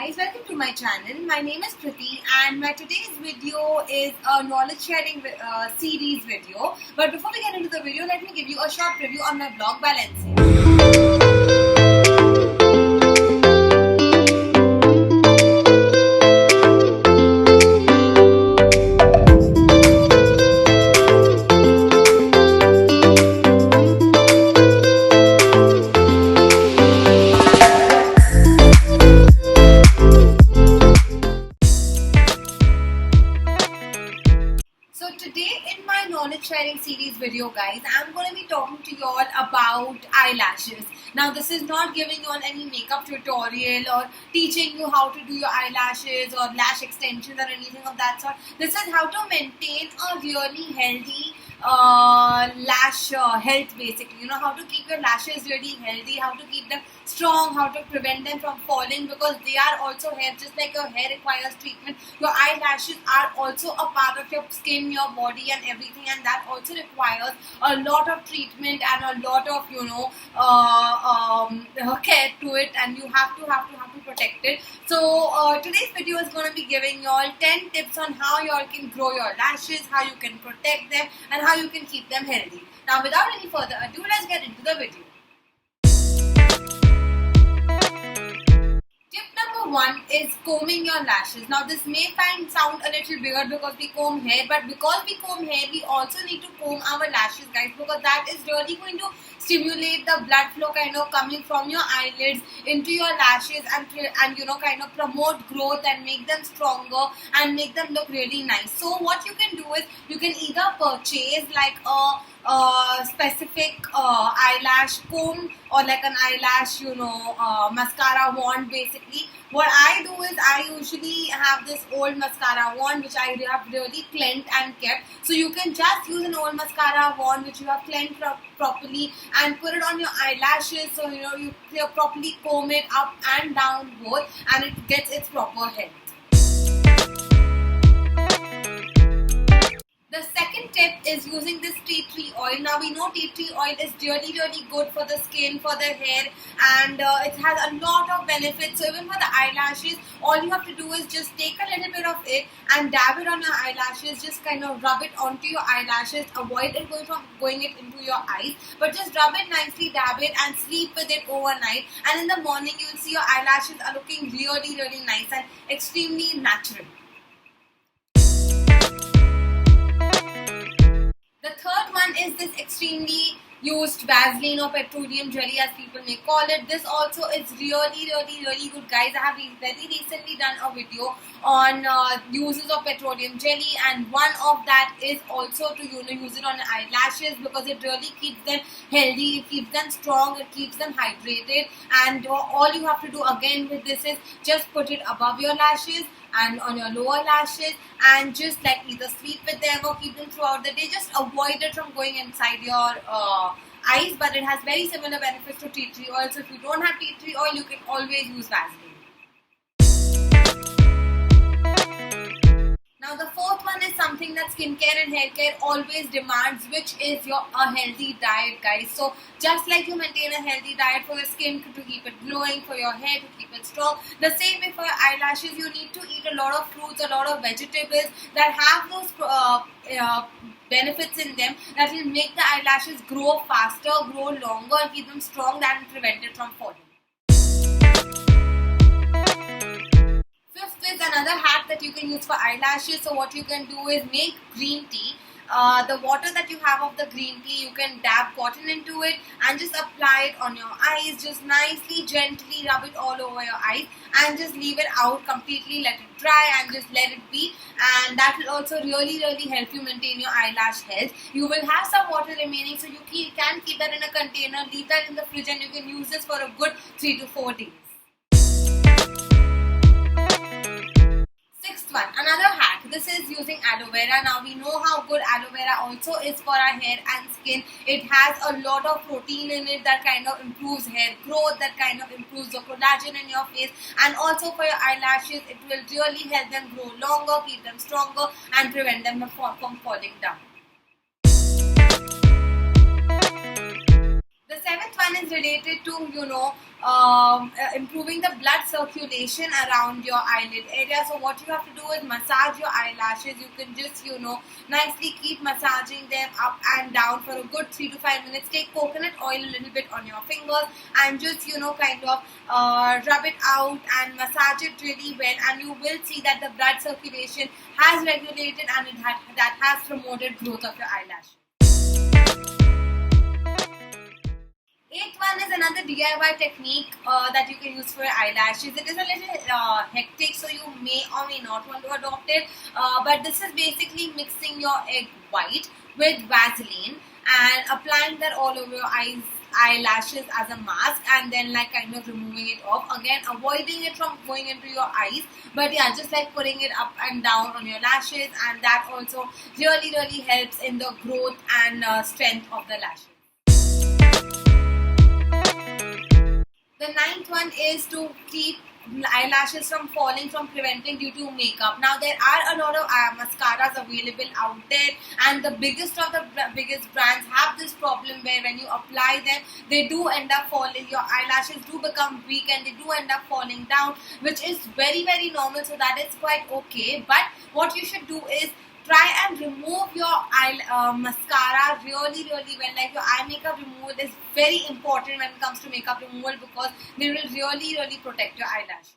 guys, welcome to my channel. My name is Kriti and my today's video is a knowledge sharing series video. But before we get into the video, let me give you a short review on my blog Balancing. So today in my knowledge sharing series video guys, I'm going to be talking to you all about eyelashes. Now this is not giving you all any makeup tutorial or teaching you how to do your eyelashes or lash extensions or anything of that sort. This is how to maintain a really healthy lash health basically. You know, how to keep your lashes really healthy, how to keep them strong, how to prevent them from falling, because they are also hair. Just like your hair requires treatment, your eyelashes are also a part of your skin, your body and everything, and that also requires a lot of treatment and a lot of care to it, and you have to protect it. So today's video is going to be giving you all 10 tips on how you all can grow your lashes, how you can protect them and how you can keep them healthy. Now without any further ado, let's get into the video. Tip number 1 is combing your lashes. Now this may sound a little weird because we comb hair, but because we comb hair, we also need to comb our lashes guys, because that is really going to stimulate the blood flow kind of coming from your eyelids into your lashes and kind of promote growth and make them stronger and make them look really nice. So what you can do is you can either purchase like a specific eyelash comb or like an eyelash mascara wand basically. What I do is I usually have this old mascara wand which I have really cleansed and kept. So you can just use an old mascara wand which you have cleansed properly and put it on your eyelashes, so you properly comb it up and down both and it gets its proper health. The second tip is using this tea tree oil. Now we know tea tree oil is really good for the skin, for the hair, and it has a lot of benefits. So even for the eyelashes, all you have to do is just take a little bit of it and dab it on your eyelashes. Just kind of rub it onto your eyelashes. Avoid it going into your eyes, but just rub it nicely, dab it and sleep with it overnight. And in the morning you will see your eyelashes are looking really nice and extremely natural. The third one is this extremely used Vaseline or petroleum jelly as people may call it. This also is really good guys. I have very recently done a video on uses of petroleum jelly, and one of that is also to use it on eyelashes, because it really keeps them healthy, it keeps them strong, it keeps them hydrated. And all you have to do again with this is just put it above your lashes and on your lower lashes and just like either sleep with them or keep them throughout the day. Just avoid it from going inside your eyes, but it has very similar benefits to tea tree oil. So if you don't have tea tree oil, you can always use Vaseline. Now the fourth one is something that skincare and hair care always demands, which is a healthy diet guys. So just like you maintain a healthy diet for your skin to keep it glowing, for your hair to keep it strong, the same way for your eyelashes, you need to eat a lot of fruits, a lot of vegetables that have those benefits in them that will make the eyelashes grow faster, grow longer and keep them strong and prevent it from falling. Fifth is another hack that you can use for eyelashes. So what you can do is make green tea. The water that you have of the green tea, you can dab cotton into it and just apply it on your eyes. Just nicely, gently rub it all over your eyes and just leave it out completely. Let it dry and just let it be. And that will also really help you maintain your eyelash health. You will have some water remaining, so you can keep that in a container, leave that in the fridge, and you can use this for a good 3 to 4 days. Sixth one, another hack. This is using aloe vera. Now we know how good aloe vera also is for our hair and skin. It has a lot of protein in it that kind of improves hair growth, that kind of improves the collagen in your face, and also for your eyelashes, it will really help them grow longer, keep them stronger and prevent them from falling down. The seventh one is related to, improving the blood circulation around your eyelid area. So what you have to do is massage your eyelashes. You can just, nicely keep massaging them up and down for a good 3 to 5 minutes. Take coconut oil a little bit on your fingers and just, kind of rub it out and massage it really well, and you will see that the blood circulation has regulated and that has promoted growth of your eyelashes. Eighth one is another DIY technique that you can use for your eyelashes. It is a little hectic, so you may or may not want to adopt it. But this is basically mixing your egg white with Vaseline and applying that all over your eyelashes as a mask, and then kind of removing it off. Again, avoiding it from going into your eyes, but yeah, just putting it up and down on your lashes, and that also really helps in the growth and strength of the lashes. The ninth one is to keep eyelashes from falling, from preventing due to makeup. Now there are a lot of mascaras available out there, and the biggest brands have this problem where when you apply them, they do end up falling. Your eyelashes do become weak and they do end up falling down, which is very normal, so that is quite okay. But what you should do is try and remove your mascara really well. Your eye makeup removal is very important when it comes to makeup removal, because they will really protect your eyelashes.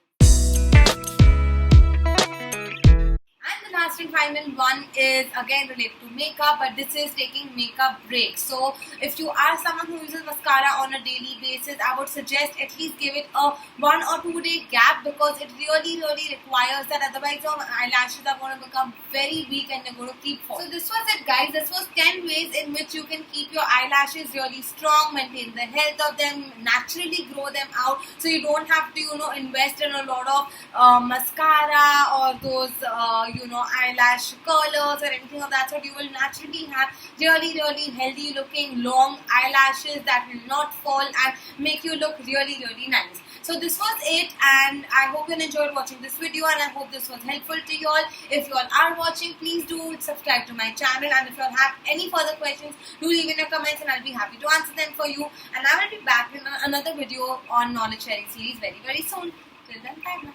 And the last and final one is again related to makeup, but this is taking makeup breaks. So if you are someone who uses mascara on a daily basis, I would suggest at least give it a 1 or 2 day gap, because it really requires that. Otherwise your eyelashes are going to become very weak and they're going to keep falling. So this was it, guys. This was 10 ways in which you can keep your eyelashes really strong, maintain the health of them, naturally grow them out, so you don't have to invest in a lot of mascara or those eyelash curlers or anything of that sort. You will naturally have really healthy looking long eyelashes that will not fall and make you look really nice. So this was it, and I hope you enjoyed watching this video, and I hope this was helpful to you all. If you all are watching, please do subscribe to my channel, and if you all have any further questions, do leave in your comments and I'll be happy to answer them for you. And I will be back in another video on knowledge sharing series very soon. Till then, bye.